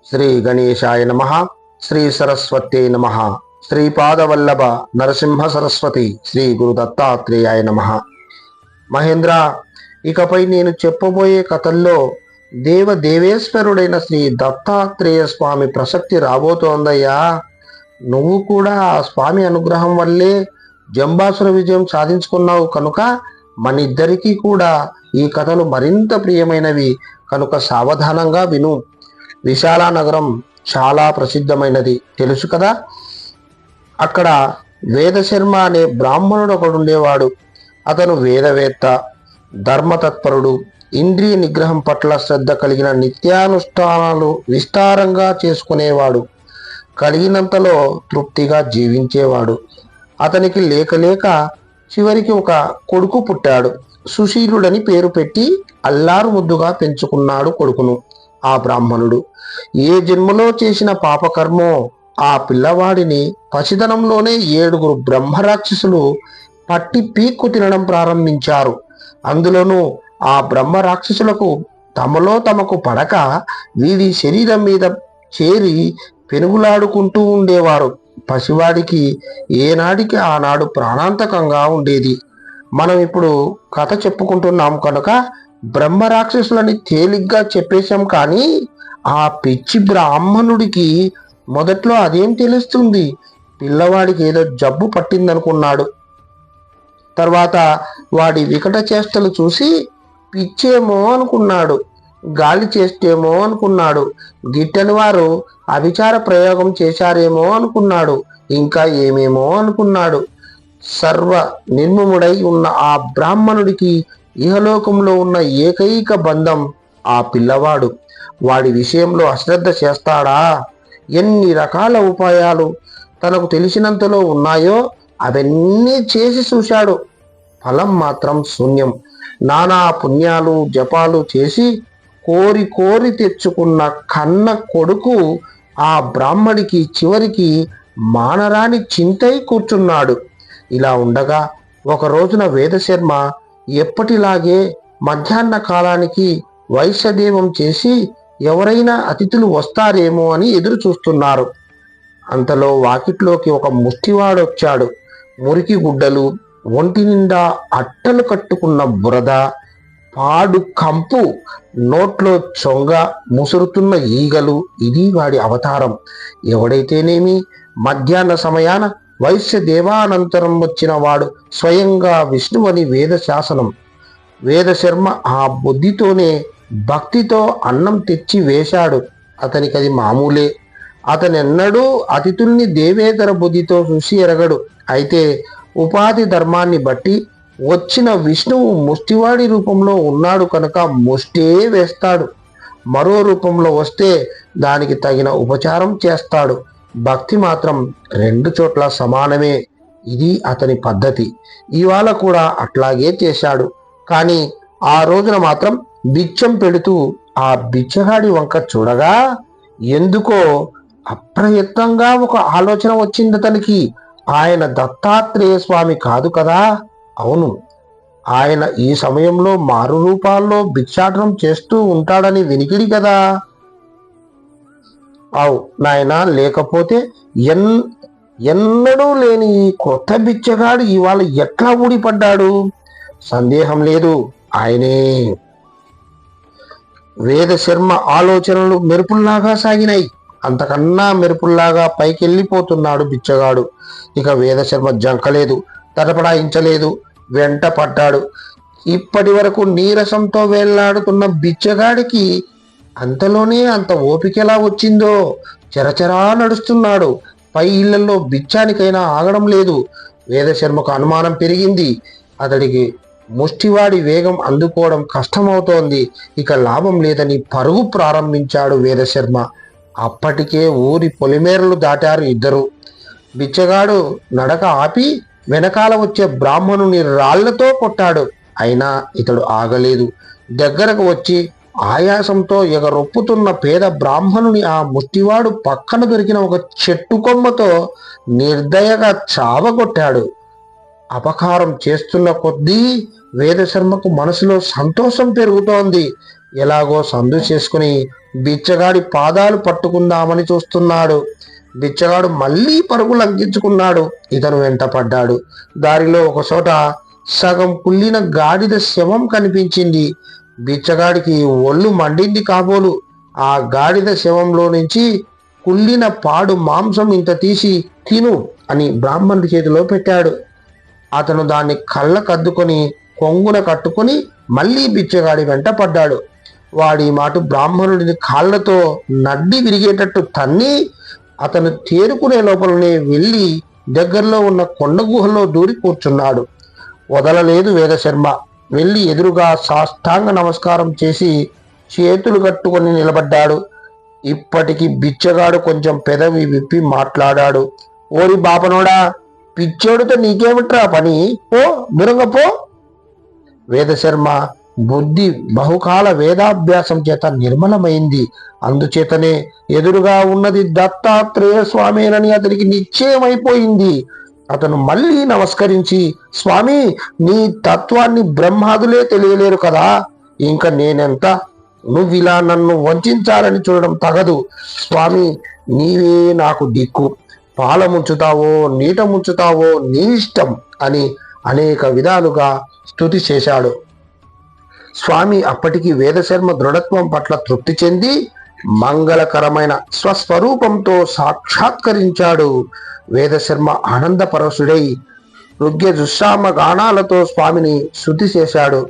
శ్రీ గణేశాయ నమః. శ్రీ సరస్వతే నమః. శ్రీపాదవల్లభ నరసింహ సరస్వతి శ్రీ గురు దత్తాత్రేయాయ నమః. మహేంద్ర, ఇకపై నేను చెప్పబోయే కథల్లో దేవేశ్వరుడైన శ్రీ దత్తాత్రేయ స్వామి ప్రసక్తి రాబోతోందయ్యా. నువ్వు కూడా ఆ స్వామి అనుగ్రహం వల్లే జంబాసుర విజయం సాధించుకున్నావు కనుక మనిద్దరికీ కూడా ఈ కథలు మరింత ప్రియమైనవి కనుక సావధానంగా విను. విశాల నగరం చాలా ప్రసిద్ధమైనది, తెలుసు కదా. అక్కడ వేదశర్మ అనే బ్రాహ్మణుడు ఒకడుండేవాడు. అతను వేదవేత్త, ధర్మతత్పరుడు, ఇంద్రియ నిగ్రహం పట్ల శ్రద్ధ కలిగిన, నిత్యానుష్ఠానాలు విస్తారంగా చేసుకునేవాడు, కలిగినంతలో తృప్తిగా జీవించేవాడు. అతనికి లేక చివరికి ఒక కొడుకు పుట్టాడు. సుశీలుడని పేరు పెట్టి అల్లారు ముద్దుగా పెంచుకున్నాడు కొడుకును ఆ బ్రాహ్మణుడు. ఏ జన్మలో చేసిన పాపకర్మో ఆ పిల్లవాడిని పసితనంలోనే 7 బ్రహ్మరాక్షసులు పట్టి పీక్కు తినడం ప్రారంభించారు. అందులోనూ ఆ బ్రహ్మరాక్షసులకు తమకు పడక వీడి శరీరం మీద చేరి పెనుగులాడుకుంటూ ఉండేవారు. పసివాడికి ఏనాడికి ఆనాడు ప్రాణాంతకంగా ఉండేది. మనం ఇప్పుడు కథ చెప్పుకుంటున్నాం కనుక బ్రహ్మరాక్షసులని తేలిగ్గా చెప్పేశాం, కానీ ఆ పిచ్చి బ్రాహ్మణుడికి మొదట్లో అదేం తెలుస్తుంది. పిల్లవాడికి ఏదో జబ్బు పట్టిందనుకున్నాడు. తర్వాత వాడి వికట చేష్టలు చూసి పిచ్చేమో అనుకున్నాడు, గాలి చేస్తేమో అనుకున్నాడు, గిట్టని వారు అభిచార ప్రయోగం చేశారేమో అనుకున్నాడు, ఇంకా ఏమేమో అనుకున్నాడు. సర్వ నిర్మముడై ఉన్న ఆ బ్రాహ్మణుడికి ఇహలోకంలో ఉన్న ఏకైక బంధం ఆ పిల్లవాడు. వాడి విషయంలో అశ్రద్ధ చేస్తాడా? ఎన్ని రకాల ఉపాయాలు తనకు తెలిసినంతలో ఉన్నాయో అవన్నీ చేసి చూశాడు. ఫలం మాత్రం శూన్యం. నానా పుణ్యాలు జపాలు చేసి కోరి తెచ్చుకున్న కన్న కొడుకు ఆ బ్రాహ్మడికి చివరికి మానరాని చింతై కూర్చున్నాడు. ఇలా ఉండగా ఒక రోజున వేదశర్మ ఎప్పటిలాగే మధ్యాహ్న కాలానికి వైశ్యదేవం చేసి ఎవరైనా అతిథులు వస్తారేమో అని ఎదురు చూస్తున్నారు. అంతలో వాకిట్లోకి ఒక ముష్టివాడొచ్చాడు. మురికి గుడ్డలు, ఒంటి నిండా అట్టలు కట్టుకున్న బురద, పాడు కంపు, నోట్లో చొంగ, ముసురుతున్న ఈగలు. ఇది వాడి అవతారం. ఎవడైతేనేమి మధ్యాహ్న సమయాన వైశ్య దేవానంతరం వచ్చిన వాడు స్వయంగా విష్ణువని వేద శాసనం. వేదశర్మ ఆ బుద్ధితోనే భక్తితో అన్నం తెచ్చి వేశాడు. అతనికి అది మామూలే. అతనెన్నడూ అతిథుల్ని దేవేతర బుద్ధితో చూసి ఎరగడు. అయితే ఉపాధి ధర్మాన్ని బట్టి వచ్చిన విష్ణువు ముష్టివాడి రూపంలో ఉన్నాడు కనుక ముష్టే వేస్తాడు. మరో రూపంలో వస్తే దానికి తగిన ఉపచారం చేస్తాడు. భక్తి మాత్రం 2 చోట్ల సమానమే. ఇది అతని పద్ధతి. ఇవాళ కూడా అట్లాగే చేశాడు. కానీ ఆ రోజున మాత్రం బిచ్చం పెడుతూ ఆ బిచ్చగాడి వంక చూడగా ఎందుకో అప్రయత్నంగా ఒక ఆలోచన వచ్చింది అతనికి. ఆయన దత్తాత్రేయ స్వామి కాదు కదా? అవును, ఆయన ఈ సమయంలో మారు రూపాల్లో భిక్షాటనం చేస్తూ ఉంటాడని వినికిడి కదా. అవు నాయనా, లేకపోతే ఎన్నడూ లేని ఈ కొత్త బిచ్చగాడు ఇవాళ ఎట్లా ఊడిపడ్డాడు? సందేహం లేదు, ఆయనే. వేదశర్మ ఆలోచనలు మెరుపుల్లాగా సాగినాయి. అంతకన్నా మెరుపుల్లాగా పైకెళ్ళిపోతున్నాడు బిచ్చగాడు. ఇక వేదశర్మ జంకలేదు, తటపడాయించలేదు, వెంట పడ్డాడు. ఇప్పటి వరకు నీరసంతో వేళ్లాడుతున్న బిచ్చగాడికి అంతలోనే అంత ఓపికెలా వచ్చిందో. చరచరా నడుస్తున్నాడు. పై ఇళ్లలో బిచ్చానికైనా ఆగడం లేదు. వేదశర్మకు అనుమానం పెరిగింది. అతడికి ముష్టివాడి వేగం అందుకోవడం కష్టమవుతోంది. ఇక లాభం లేదని పరుగు ప్రారంభించాడు వేదశర్మ. అప్పటికే ఊరి పొలిమేరలు దాటారు ఇద్దరు. బిచ్చగాడు నడక ఆపి వెనకాల వచ్చే బ్రాహ్మణుని రాళ్లతో కొట్టాడు. అయినా ఇతడు ఆగలేదు. దగ్గరకు వచ్చి ఆయాసంతో ఎగరొప్పుతున్న పేద బ్రాహ్మణుని ఆ ముష్టివాడు పక్కన దొరికిన ఒక చెట్టు కొమ్మతో నిర్దయగా చావగొట్టాడు. అపకారం చేస్తున్న కొద్దీ వేదశర్మకు మనసులో సంతోషం పెరుగుతోంది. ఎలాగో సందు చేసుకుని బిచ్చగాడి పాదాలు పట్టుకుందామని చూస్తున్నాడు. బిచ్చగాడు మళ్ళీ పరుగు లంకించుకున్నాడు. ఇతను వెంట పడ్డాడు. దారిలో ఒక చోట సగం కుళ్ళిన గాడిద శవం కనిపించింది. బిచ్చగాడికి ఒళ్ళు మండింది కాబోలు. ఆ గాడిద శవంలో నుంచి కుళ్ళిన పాడు మాంసం ఇంత తీసి తిను అని బ్రాహ్మణుడి చేతిలో పెట్టాడు. అతను దాన్ని కళ్ళకద్దుకొని కొంగున కట్టుకొని మళ్ళీ బిచ్చగాడి వెంట పడ్డాడు. వాడి మాట బ్రాహ్మణుడిని కాళ్లతో నడ్డి విరిగేటట్టు తన్ని అతను తేరుకునే లోపలనే వెళ్ళి దగ్గరలో ఉన్న కొండ గుహలో దూరి కూర్చున్నాడు. వదలలేదు వేదశర్మ. వెళ్ళి ఎదురుగా సాష్టాంగ నమస్కారం చేసి చేతులు కట్టుకొని నిలబడ్డాడు. ఇప్పటికి బిచ్చగాడు కొంచెం పెదవి విప్పి మాట్లాడాడు. ఓరి బాపనోడా, పిచ్చోడితో నీకేమిట్రా పని? పో, దూరంగా పో. వేదశర్మ బుద్ధి బహుకాల వేదాభ్యాసం చేత నిర్మలమైంది. అందుచేతనే ఎదురుగా ఉన్నది దత్తాత్రేయ స్వామేనని అతనికి నిశ్చయమైపోయింది. అతను మళ్ళీ నమస్కరించి, స్వామి, నీ తత్వాన్ని బ్రహ్మాదులే తెలియలేరు కదా, ఇంకా నేనెంత? నువ్విలా నన్ను వంచాలని చూడడం తగదు. స్వామి, నీవే నాకు దిక్కు. పాల ముంచుతావో నీట ముంచుతావో నీ ఇష్టం అని అనేక విధాలుగా స్తుతి చేశాడు. స్వామి అప్పటికి వేదశర్మ దృఢత్వం పట్ల తృప్తి చెంది మంగళకరమైన స్వస్వరూపంతో సాక్షాత్కరించాడు. వేదశర్మ ఆనందపరవశుడై ఋగ్యజుస్సామ గానాలతో స్వామిని స్తుతి చేశాడు.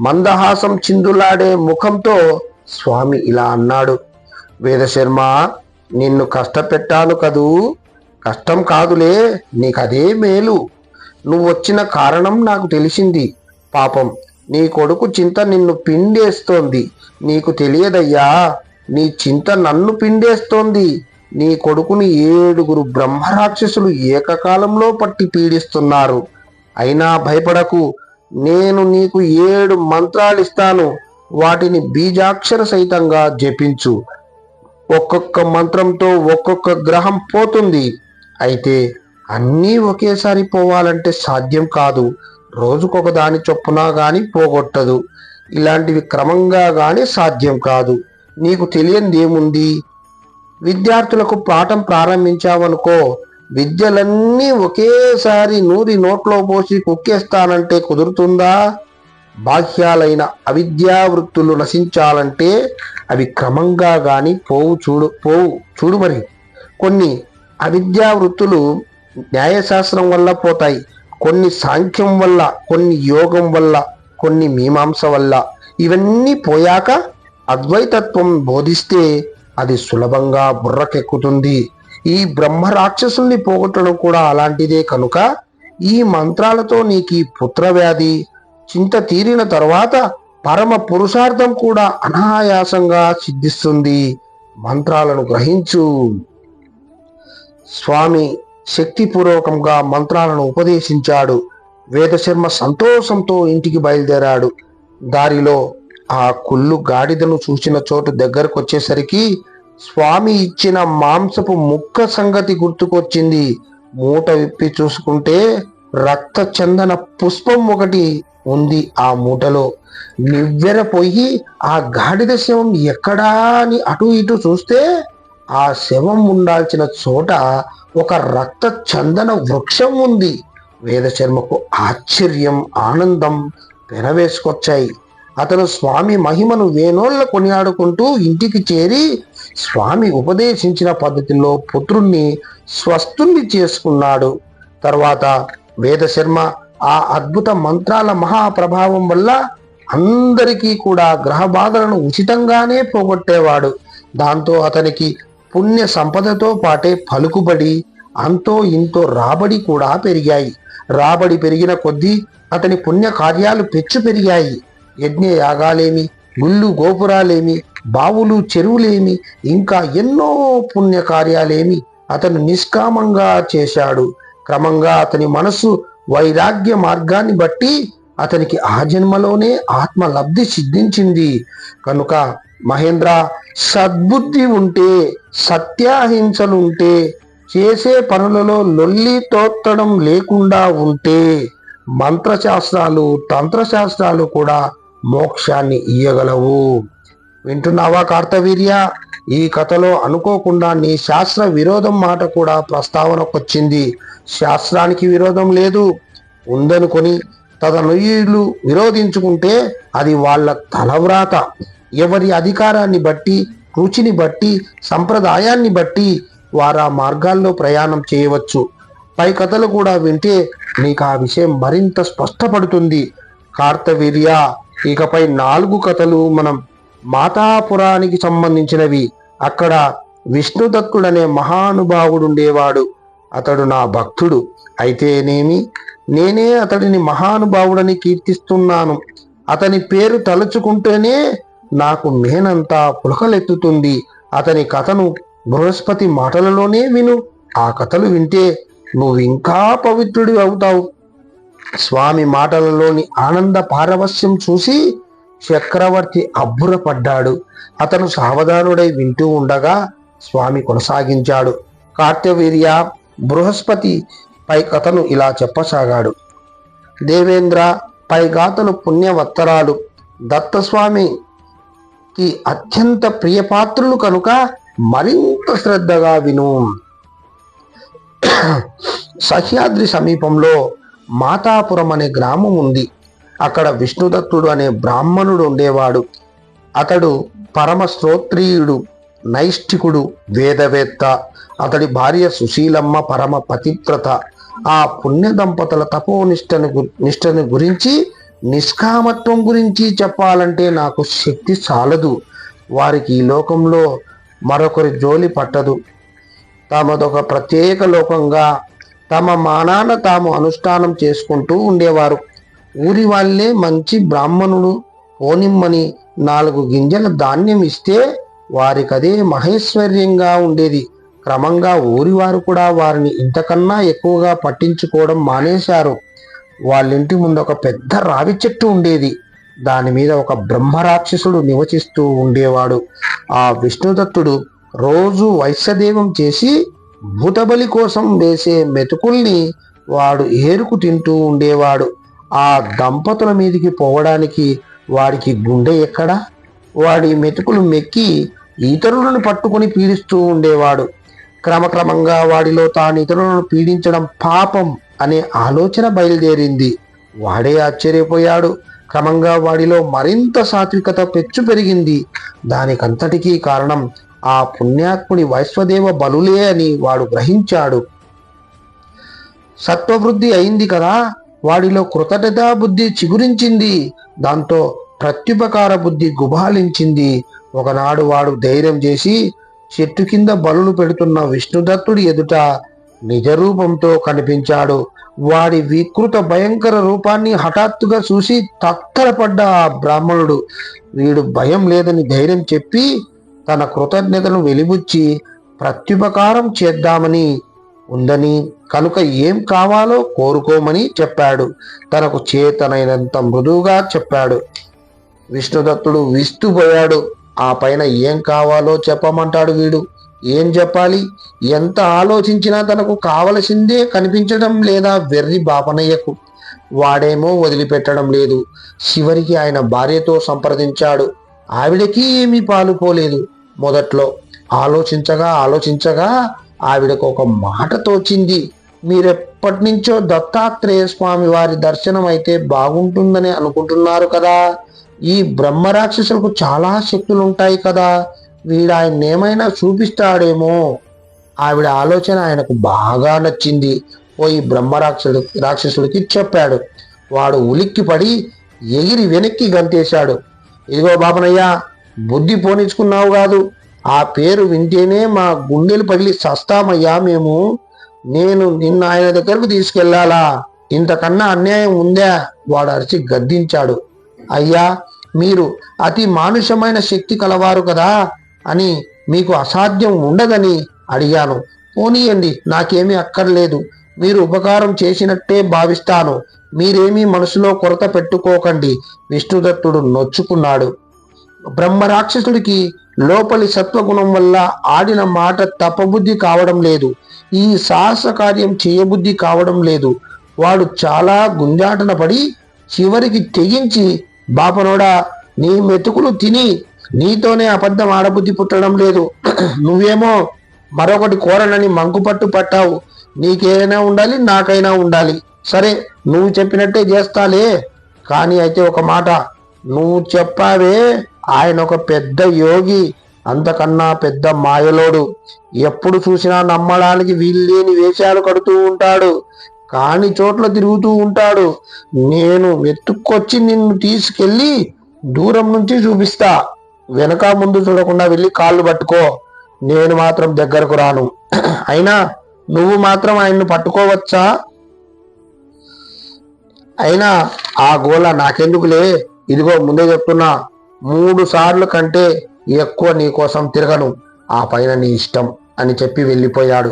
మందహాసం చిందులాడే ముఖంతో స్వామి ఇలా అన్నాడు. వేదశర్మ, నిన్ను కష్టపెట్టాను కదూ? కష్టం కాదులే, నీకదే మేలు. నువ్వు వచ్చిన కారణం నాకు తెలిసింది. పాపం, నీ కొడుకు చింత నిన్ను పిండేస్తోంది. నీకు తెలియదయ్యా, నీ చింత నన్ను పిండేస్తోంది. నీ కొడుకుని 7 బ్రహ్మరాక్షసులు ఏకకాలంలో పట్టి పీడిస్తున్నారు. అయినా భయపడకు, నేను నీకు 7 మంత్రాలిస్తాను. వాటిని బీజాక్షర సహితంగా జపించు. ఒక్కొక్క మంత్రంతో ఒక్కొక్క గ్రహం పోతుంది. అయితే అన్నీ ఒకేసారి పోవాలంటే సాధ్యం కాదు. రోజుకొక దాని చొప్పున గాని పోగొట్టదు. ఇలాంటివి క్రమంగా గాని సాధ్యం కాదు. నీకు తెలియందేముంది? విద్యార్థులకు పాఠం ప్రారంభించావనుకో, విద్యలన్నీ ఒకేసారి నూరి నోట్లో పోసి కుక్కేస్తానంటే కుదురుతుందా? బాహ్యాలైన అవిద్యా వృత్తులు నశించాలంటే అవి క్రమంగా గాని పోవు చూడు మరి. కొన్ని అవిద్యా వృత్తులు న్యాయశాస్త్రం వల్ల పోతాయి, కొన్ని సాంఖ్యం వల్ల, కొన్ని యోగం వల్ల, కొన్ని మీమాంస వల్ల. ఇవన్నీ పోయాక అద్వైతత్వం బోధిస్తే అది సులభంగా బుర్రకెక్కుతుంది. ఈ బ్రహ్మ రాక్షసుల్ని పోగొట్టడం కూడా అలాంటిదే. కనుక ఈ మంత్రాలతో నీకు పుత్రవ్యాధి చింత తీరిన తర్వాత పరమ పురుషార్థం కూడా అనాయాసంగా సిద్ధిస్తుంది. మంత్రాలను గ్రహించు. స్వామి శక్తిపూర్వకంగా మంత్రాలను ఉపదేశించాడు. వేదశర్మ సంతోషంతో ఇంటికి బయలుదేరాడు. దారిలో ఆ కుళ్ళు గాడిదను చూసిన చోటు దగ్గరకు వచ్చేసరికి స్వామి ఇచ్చిన మాంసపు ముక్క సంగతి గుర్తుకొచ్చింది. మూట విప్పి చూసుకుంటే రక్త చందన పుష్పం ఒకటి ఉంది ఆ మూటలో. నివ్వెరపోయి ఆ గాడిద శవం ఎక్కడా అని అటు ఇటు చూస్తే ఆ శవం ఉండాల్సిన చోట ఒక రక్త చందన వృక్షం ఉంది. వేదశర్మకు ఆశ్చర్యం, ఆనందం పెనవేసుకొచ్చాయి. అతను స్వామి మహిమను వేనోళ్ళ కొనియాడుకుంటూ ఇంటికి చేరి స్వామి ఉపదేశించిన పద్ధతిలో పుత్రుణ్ణి స్వస్థుణ్ణి చేసుకున్నాడు. తర్వాత వేదశర్మ ఆ అద్భుత మంత్రాల మహాప్రభావం వల్ల అందరికీ కూడా గ్రహ బాధలను ఉచితంగానే పోగొట్టేవాడు. దాంతో అతనికి పుణ్య సంపదతో పాటే పలుకుబడి, అంతో ఇంతో రాబడి కూడా పెరిగాయి. రాబడి పెరిగిన కొద్దీ అతని పుణ్య కార్యాలు పెచ్చు పెరిగాయి. యజ్ఞ యాగాలేమి, గుళ్ళు గోపురాలేమి, బావులు చెరువులేమి, ఇంకా ఎన్నో పుణ్య కార్యాలేమి అతను నిష్కామంగా చేశాడు. క్రమంగా అతని మనసు వైరాగ్య మార్గాన్ని బట్టి అతనికి ఆ జన్మలోనే ఆత్మలబ్ధి సిద్ధించింది. కనుక మహేంద్ర, సద్బుద్ధి ఉంటే, సత్యాహింసలుంటే, చేసే పనులలో లొల్లి తోత్తడం లేకుండా ఉంటే మంత్రశాస్త్రాలు, తంత్రశాస్త్రాలు కూడా మోక్షాన్ని ఇయ్యగలవు. వింటున్నావా కార్తవీర్య? ఈ కథలో అనుకోకుండా నీ శాస్త్ర విరోధం మాట కూడా ప్రస్తావనకొచ్చింది. శాస్త్రానికి విరోధం లేదు, ఉందనుకొని తదనుయులు విరోధించుకుంటే అది వాళ్ళ తలవ్రాత. ఎవరి అధికారాన్ని బట్టి, రుచిని బట్టి, సంప్రదాయాన్ని బట్టి వారా మార్గాల్లో ప్రయాణం చేయవచ్చు. పై కథలు కూడా వింటే నీకు ఆ విషయం మరింత స్పష్టపడుతుంది. కార్తవీర్య, ఇకపై 4 కథలు మనం మాతాపురానికి సంబంధించినవి. అక్కడ విష్ణుదత్తుడనే మహానుభావుడుండేవాడు. అతడు నా భక్తుడు అయితేనేమి, నేనే అతడిని మహానుభావుడని కీర్తిస్తున్నాను. అతని పేరు తలుచుకుంటేనే నాకు మేనంతా పులకలెత్తుతుంది. అతని కథను బృహస్పతి మాటలలోనే విను. ఆ కథలు వింటే నువ్వు ఇంకా పవిత్రుడి అవుతావు. స్వామి మాటలలోని ఆనంద పారవస్యం చూసి చక్రవర్తి అబ్బురపడ్డాడు. అతను సావధానుడై వింటూ ఉండగా స్వామి కొనసాగించాడు. కార్తవీర్య, బృహస్పతి పై కథను ఇలా చెప్పసాగాడు. దేవేంద్ర, పై గాథలు పుణ్యవత్తరాలు, దత్తస్వామికి అత్యంత ప్రియపాత్రులు కనుక మరింత శ్రద్ధగా విను. సహ్యాద్రి సమీపంలో మాతాపురం అనే గ్రామం ఉంది. అక్కడ విష్ణుదత్తుడు అనే బ్రాహ్మణుడు ఉండేవాడు. అతడు పరమ శ్రోత్రియుడు, నైష్ఠికుడు, వేదవేత్త. అతడి భార్య సుశీలమ్మ పరమ పతివ్రత. ఆ పుణ్య దంపతుల నిష్టను గురించి, నిష్కామత్వం గురించి చెప్పాలంటే నాకు శక్తి చాలదు. వారికి ఈ లోకంలో మరొకరి జోలి పట్టదు. తమదొక ప్రత్యేక లోకంగా తమ మానాన తాము అనుష్ఠానం చేసుకుంటూ ఉండేవారు. ఊరి వాళ్ళే మంచి బ్రాహ్మణుడు పోనిమ్మని 4 గింజల ధాన్యం ఇస్తే వారికదే మహేశ్వర్యంగా ఉండేది. క్రమంగా ఊరివారు కూడా వారిని ఇంతకన్నా ఎక్కువగా పట్టించుకోవడం మానేశారు. వాళ్ళింటి ముందు ఒక పెద్ద రావి చెట్టు ఉండేది. దాని మీద ఒక బ్రహ్మరాక్షసుడు నివసిస్తూ ఉండేవాడు. ఆ విష్ణుదత్తుడు రోజు వైశ్యదేవం చేసి భూతబలి కోసం వేసే మెతుకుల్ని వాడు ఏరుకు తింటూ ఉండేవాడు. ఆ దంపతుల మీదికి పోవడానికి వాడికి గుండె ఎక్కడా? వాడి మెతుకులు మెక్కి ఇతరులను పట్టుకుని పీడిస్తూ ఉండేవాడు. క్రమక్రమంగా వాడిలో తాను ఇతరులను పీడించడం పాపం అనే ఆలోచన బయలుదేరింది. వాడే ఆశ్చర్యపోయాడు. క్రమంగా వాడిలో మరింత సాత్వికత పెచ్చు పెరిగింది. దానికంతటికీ కారణం ఆ పుణ్యాత్ముడి వైశ్వదేవ బలులే అని వాడు గ్రహించాడు. సత్వవృద్ధి అయింది కదా, వాడిలో కృతజ్ఞతా బుద్ధి చిగురించింది. దాంతో ప్రత్యుపకార బుద్ధి గుబాలించింది. ఒకనాడు వాడు ధైర్యం చేసి చెట్టు కింద బలులు పెడుతున్న విష్ణుదత్తుడి ఎదుట నిజరూపంతో కనిపించాడు. వాడి వికృత భయంకర రూపాన్ని హఠాత్తుగా చూసి తత్తరపడ్డ ఆ బ్రాహ్మణుడు వీడు భయం లేదని ధైర్యం చెప్పి తన కృతజ్ఞతను వెలిబుచ్చి ప్రత్యుపకారం చేద్దామని ఉందని, కనుక ఏం కావాలో కోరుకోమని చెప్పాడు. తనకు చేతనైనంత మృదువుగా చెప్పాడు. విష్ణుదత్తుడు విస్తుపోయాడు. ఆ పైన ఏం కావాలో చెప్పమంటాడు వీడు? ఏం చెప్పాలి? ఎంత ఆలోచించినా తనకు కావలసిందే కనిపించడం లేదా వెర్రి బాపనయ్యకు. వాడేమో వదిలిపెట్టడం లేదు. చివరికి ఆయన భార్యతో సంప్రదించాడు. ఆవిడకి ఏమీ పాలుపోలేదు. మొదట్లో ఆలోచించగా ఆవిడకు ఒక మాట తోచింది. మీరెప్పటి నుంచో దత్తాత్రేయ స్వామి వారి దర్శనం అయితే బాగుంటుందని అనుకుంటున్నారు కదా. ఈ బ్రహ్మరాక్షసులకు చాలా శక్తులుంటాయి కదా, వీడాయన ఏమైనా చూపిస్తాడేమో. ఆవిడ ఆలోచన ఆయనకు బాగా నచ్చింది. పోయి రాక్షసుడికి చెప్పాడు. వాడు ఉలిక్కిపడి ఎగిరి వెనక్కి గంతేశాడు. ఇదిగో బాపనయ్య, బుద్ధి పోనించుకున్నావు కాదు. ఆ పేరు వింటేనే మా గుండెలు పగిలి సస్తామయ్యా మేము. నేను నిన్న ఆయన దగ్గరకు తీసుకెళ్లాలా? ఇంతకన్నా అన్యాయం ఉందా? వాడు అరిచి గద్దించాడు. అయ్యా, మీరు అతి మానుషమైన శక్తి కలవారు కదా అని మీకు అసాధ్యం ఉండదని అడిగాను. పోనీయండి, నాకేమీ అక్కర్లేదు. మీరు ఉపకారం చేసినట్టే భావిస్తాను. మీరేమీ మనసులో కొరత పెట్టుకోకండి. విష్ణుదత్తుడు నొచ్చుకున్నాడు. బ్రహ్మరాక్షసుడికి లోపలి సత్వగుణం వల్ల ఆడిన మాట తప్పబుద్ధి కావడం లేదు. ఈ సాహస కార్యం చేయబుద్ధి కావడం లేదు. వాడు చాలా గుంజాటన పడి చివరికి తెగించి, బాపనోడా, నీ మెతుకులు తిని నీతోనే అబద్ధం ఆడబుద్ధి పుట్టడం లేదు. నువ్వేమో మరొకటి కోరనని మంకుపట్టు పట్టావు. నీకైనా ఉండాలి, నాకైనా ఉండాలి. సరే, నువ్వు చెప్పినట్టే చేస్తాలే. కానీ అయితే ఒక మాట, నువ్వు చెప్పావే, ఆయన ఒక పెద్ద యోగి, అంతకన్నా పెద్ద మాయలోడు. ఎప్పుడు చూసినా నమ్మడానికి వీల్లేని వేషాలు కడుతూ ఉంటాడు, కాని చోట్ల తిరుగుతూ ఉంటాడు. నేను వెతుక్కొచ్చి నిన్ను తీసుకెళ్లి దూరం నుంచి చూపిస్తా. వెనక ముందు చూడకుండా వెళ్ళి కాళ్ళు పట్టుకో. నేను మాత్రం దగ్గరకు రాను. అయినా నువ్వు మాత్రం ఆయన్ను పట్టుకోవచ్చా? అయినా ఆ గోల నాకెందుకులే. ఇదిగో ముందే చెప్తున్నా, 3 సార్లు కంటే ఎక్కువ నీ కోసం తిరగను. ఆ పైన నీ ఇష్టం అని చెప్పి వెళ్ళిపోయాడు.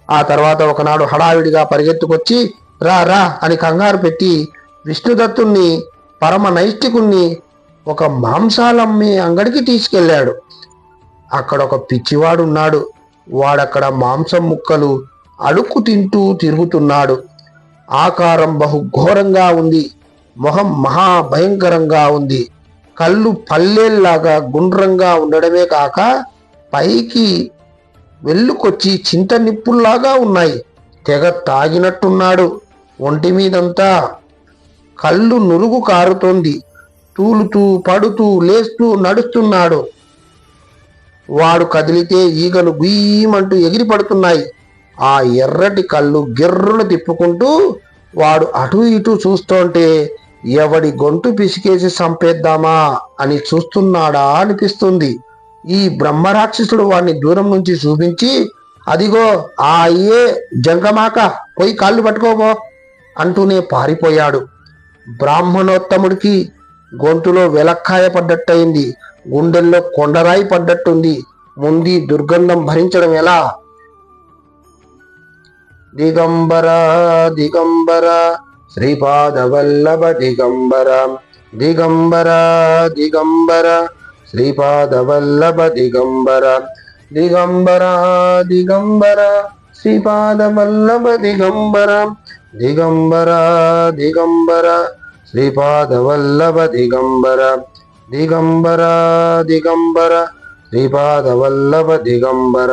ఆ తర్వాత ఒకనాడు హడావిడిగా పరిగెత్తుకొచ్చి రా రా అని కంగారు పెట్టి విష్ణుదత్తుణ్ణి, పరమ నైష్టికుణ్ణి ఒక మాంసాలమ్మే అంగడికి తీసుకెళ్లాడు. అక్కడ ఒక పిచ్చివాడున్నాడు. వాడక్కడ మాంసం ముక్కలు అడుక్కు తింటూ తిరుగుతున్నాడు. ఆకారం బహు ఘోరంగా ఉంది. మొహం మహాభయంకరంగా ఉంది. కళ్ళు పల్లెల్లాగా గుండ్రంగా ఉండడమే కాక పైకి వెల్లుకొచ్చి చింత నిప్పుల్లాగా ఉన్నాయి. తెగ తాగినట్టున్నాడు. ఒంటి మీదంతా కళ్ళు నురుగు కారుతోంది. తూలుతూ పడుతూ లేస్తూ నడుస్తున్నాడు. వాడు కదిలితే ఈగలు గుయ్యమంటూ ఎగిరి పడుతున్నాయి. ఆ ఎర్రటి కళ్ళు గిర్రున తిప్పుకుంటూ వాడు అటు ఇటు చూస్తుంటే ఎవడి గొంతు పిసికేసి చంపేద్దామా అని చూస్తున్నాడా అనిపిస్తుంది. ఈ బ్రహ్మరాక్షసుడు వాడిని దూరం నుంచి చూపించి, అదిగో ఆ అయ్యే జంగమాక, పోయి కాళ్ళు పట్టుకోబో అంటూనే పారిపోయాడు. బ్రాహ్మణోత్తముడికి గొంతులో వెలక్కాయ పడ్డట్టయింది. గుండెల్లో కొండరాయి పడ్డట్టుంది. ముందు దుర్గంధం భరించడం ఎలా? దిగంబర దిగంబర శ్రీపాద వల్లభ దిగంబర, దిగంబర దిగంబర శ్రీపాద వల్లభ దిగంబర, దిగంబర దిగంబర శ్రీపాద వల్లభ దిగంబర, దిగంబర దిగంబర శ్రీపాద వల్లభ దిగంబర, దిగంబర దిగంబర శ్రీపాద వల్లభ దిగంబర.